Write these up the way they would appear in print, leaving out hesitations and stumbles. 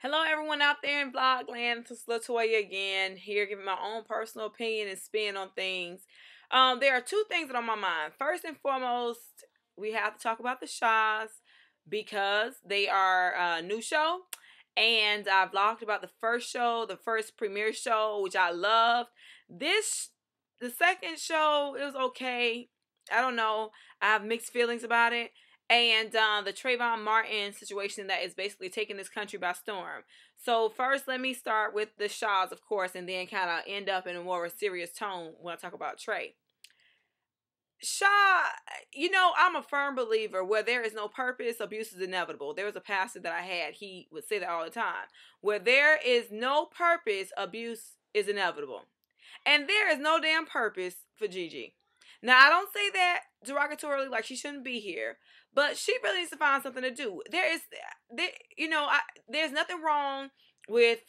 Hello, everyone out there in Vlogland. This is Latoya again, here giving my own personal opinion and spin on things. There are two things that are on my mind. First and foremost, we have to talk about the Shahs because they are a new show. And I vlogged about the first show, the first premiere show, which I loved. The second show, it was okay. I don't know. I have mixed feelings about it. And the Treyvon Martin situation that is basically taking this country by storm. So first, let me start with the Shahs, of course, and then kind of end up in a more serious tone when I talk about Trey. Shah, I'm a firm believer where there is no purpose, abuse is inevitable. There was a pastor that I had, he would say that all the time. Where there is no purpose, abuse is inevitable. And there is no damn purpose for Gigi. Now, I don't say that derogatorily, like she shouldn't be here, but she really needs to find something to do. There's nothing wrong with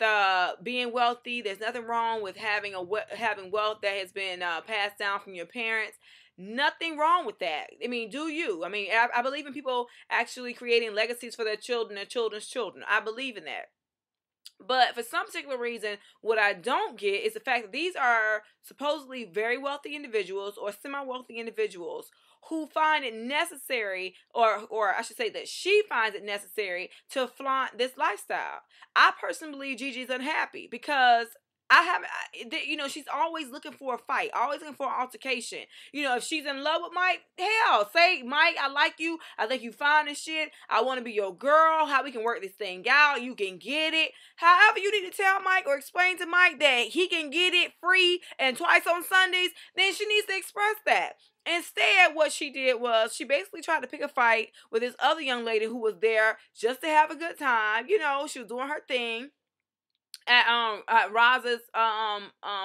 being wealthy. There's nothing wrong with having wealth that has been passed down from your parents. Nothing wrong with that. I mean, do you? I mean, I believe in people actually creating legacies for their children and children's children. I believe in that. But for some particular reason, what I don't get is the fact that these are supposedly very wealthy individuals or semi-wealthy individuals who find it necessary, or I should say that she finds it necessary to flaunt this lifestyle. I personally believe Gigi's unhappy because she's always looking for a fight, always looking for an altercation. If she's in love with Mike, hell, say, Mike, I like you. I think you fine as shit. I want to be your girl. How we can work this thing out. You can get it. However, you need to tell Mike or explain to Mike that he can get it free and twice on Sundays. Then she needs to express that. Instead, what she did was she basically tried to pick a fight with this other young lady who was there just to have a good time. She was doing her thing at Raza's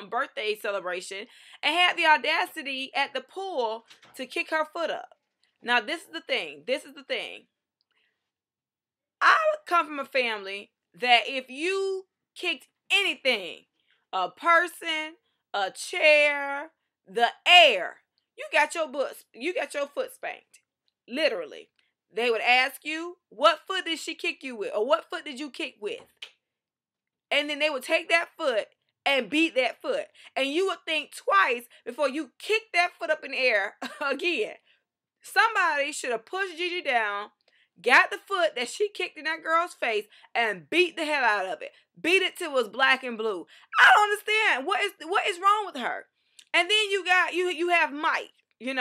birthday celebration and had the audacity at the pool to kick her foot up. Now, this is the thing. I come from a family that if you kicked anything, a person, a chair, the air, you got your foot spanked. Literally. They would ask you, what foot did she kick you with? Or what foot did you kick with? And then they would take that foot and beat that foot. And you would think twice before you kick that foot up in the air again. Somebody should have pushed Gigi down, got the foot that she kicked in that girl's face, and beat the hell out of it. Beat it till it was black and blue. I don't understand. What is wrong with her? And then you have Mike. You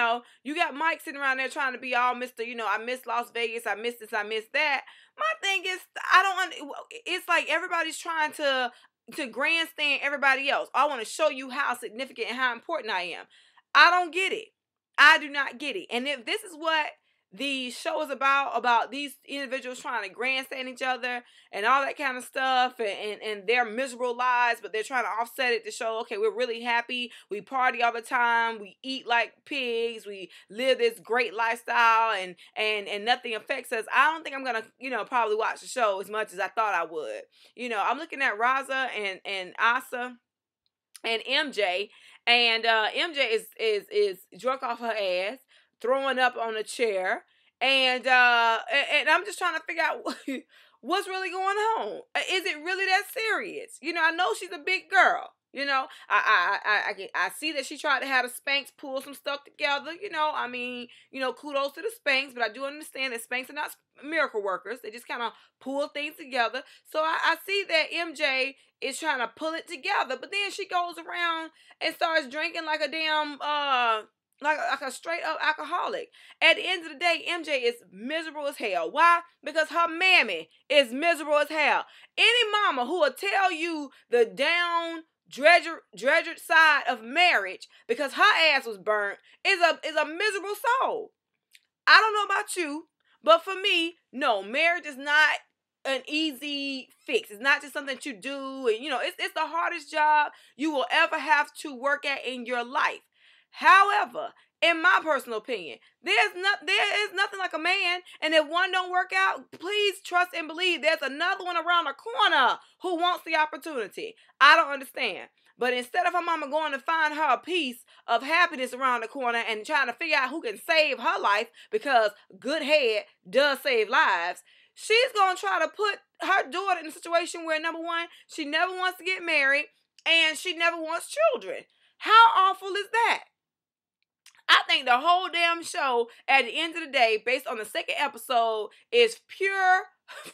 got Mike sitting around there trying to be all Mr. I miss Las Vegas, I miss this, I miss that. My thing is, it's like everybody's trying to grandstand everybody else. I want to show you how significant and how important I am. I don't get it. I do not get it. And if this is what the show is about these individuals trying to grandstand each other and all that kind of stuff and their miserable lives, but they're trying to offset it to show, okay, we're really happy, we party all the time, we eat like pigs, we live this great lifestyle and nothing affects us. I don't think I'm gonna probably watch the show as much as I thought I would. I'm looking at Raza and Asa and MJ, and MJ is drunk off her ass, throwing up on a chair, and I'm just trying to figure out what's really going on. Is it really that serious? I know she's a big girl. I see that she tried to have the Spanx pull some stuff together. Kudos to the Spanx, but I do understand that Spanx are not miracle workers. They just kind of pull things together. So I see that MJ is trying to pull it together, but then she goes around and starts drinking like a damn like a straight up alcoholic. At the end of the day, MJ is miserable as hell. Why? Because her mammy is miserable as hell. Any mama who will tell you the down dredgered side of marriage because her ass was burnt is a miserable soul. I don't know about you, but for me, no, marriage is not an easy fix. It's not just something that you do, and it's the hardest job you will ever have to work at in your life. However, in my personal opinion, there is nothing like a man, and if one don't work out, please trust and believe there's another one around the corner who wants the opportunity. I don't understand. But instead of her mama going to find her a piece of happiness around the corner and trying to figure out who can save her life, because good head does save lives, she's going to try to put her daughter in a situation where, number one, she never wants to get married and she never wants children. How awful is that? I think the whole damn show, at the end of the day, based on the second episode, is pure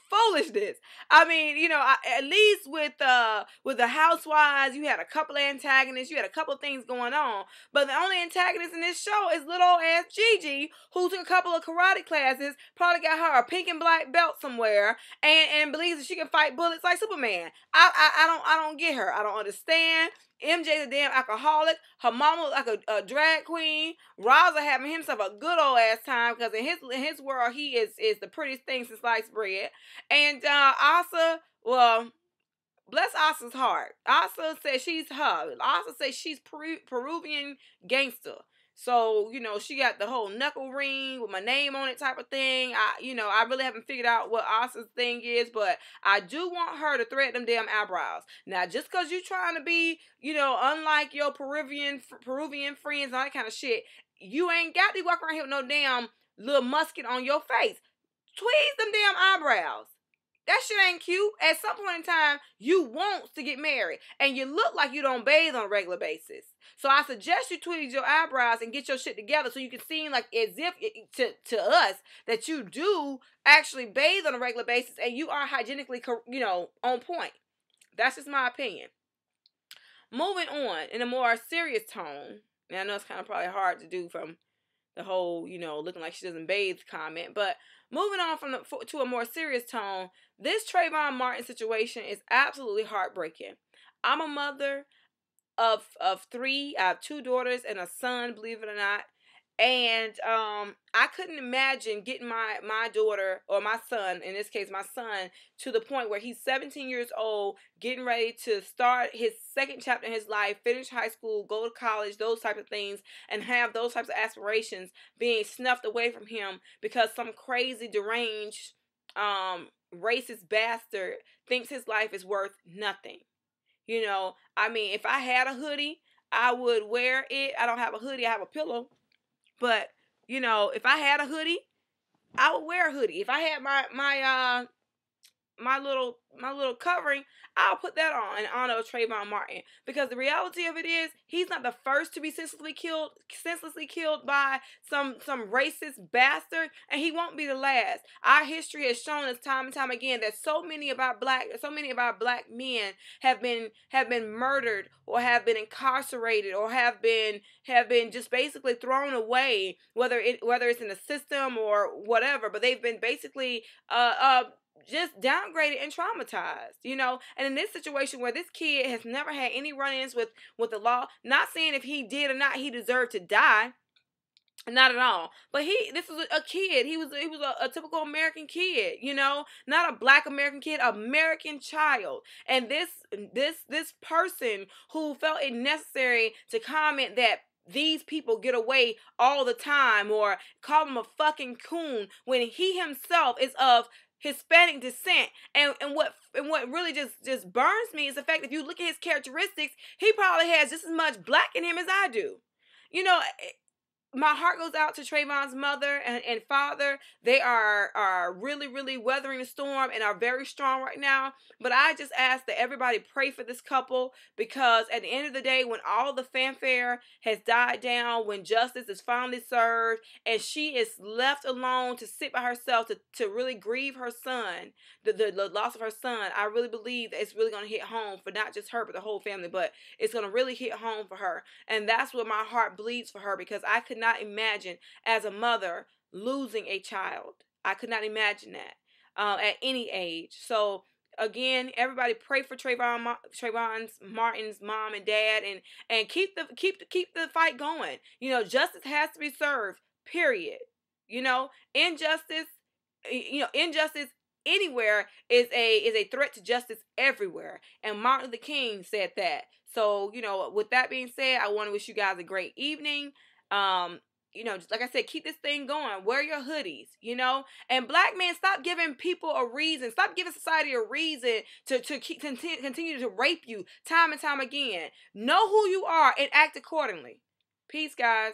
foolishness. I mean, you know, at least with the Housewives, you had a couple of antagonists, you had a couple of things going on, but the only antagonist in this show is little old ass Gigi, who took a couple of karate classes, probably got her a pink and black belt somewhere, and believes that she can fight bullets like Superman. I don't get her. I don't understand. MJ's a damn alcoholic. Her mama was like a drag queen. Raza having himself a good old ass time because in his world he is the prettiest thing since sliced bread. And Asa, well, bless Asa's heart. Asa says she's her. Asa says she's Peruvian gangster. So, you know, she got the whole knuckle ring with my name on it type of thing. I really haven't figured out what Asa's thing is, but I do want her to thread them damn eyebrows. Now, just because you're trying to be, you know, unlike your Peruvian friends and all that kind of shit, you ain't got to walk around here with no damn little musket on your face. Tweeze them damn eyebrows. That shit ain't cute. At some point in time, you want to get married. And you look like you don't bathe on a regular basis. So I suggest you tweeze your eyebrows and get your shit together so you can seem like as if, to us, that you do actually bathe on a regular basis and you are hygienically, you know, on point. That's just my opinion. Moving on, in a more serious tone. And I know it's kind of probably hard to do from the whole, you know, looking like she doesn't bathe comment. But moving on to a more serious tone, this Treyvon Martin situation is absolutely heartbreaking. I'm a mother of 3. I have 2 daughters and a son, believe it or not. And I couldn't imagine getting my daughter, or my son, in this case my son, to the point where he's 17 years old, getting ready to start his second chapter in his life, finish high school, go to college, those type of things, and have those types of aspirations being snuffed away from him because some crazy, deranged, racist bastard thinks his life is worth nothing. You know, I mean, if I had a hoodie, I would wear it. I don't have a hoodie, I have a pillow. But, you know, if I had a hoodie, I would wear a hoodie. If I had my little covering, I'll put that on in honor of Treyvon Martin. Because the reality of it is, he's not the first to be senselessly killed by some racist bastard, and he won't be the last. Our history has shown us time and time again that so many of our black men have been murdered, or have been incarcerated, or have been just basically thrown away, whether it's in the system or whatever, but they've been basically just downgraded and traumatized, you know. And in this situation where this kid has never had any run-ins with the law, not saying if he did or not he deserved to die, not at all, but this was a kid. He was a typical American kid, you know, not a black American kid, American child. And this person who felt it necessary to comment that these people get away all the time, or call him a fucking coon, when he himself is of Hispanic descent. And what really just burns me is the fact that if you look at his characteristics, he probably has just as much black in him as I do. You know, my heart goes out to Trayvon's mother and father. They are really, really weathering the storm and are very strong right now. But I just ask that everybody pray for this couple, because at the end of the day, when all the fanfare has died down, when justice is finally served, and she is left alone to sit by herself to really grieve her son, the loss of her son, I really believe that it's really going to hit home for not just her, but the whole family. But it's going to really hit home for her. And that's where my heart bleeds for her, because I could not imagine as a mother losing a child. I could not imagine that at any age. So again, everybody pray for Trayvon Martin's mom and dad, and keep the fight going. You know, justice has to be served. Period. You know, injustice anywhere is a threat to justice everywhere. And Martin Luther King said that. So, you know, with that being said, I want to wish you guys a great evening. You know, just like I said, keep this thing going. Wear your hoodies, you know. And black men, stop giving people a reason. Stop giving society a reason to continue to rape you time and time again. Know who you are and act accordingly. Peace, guys.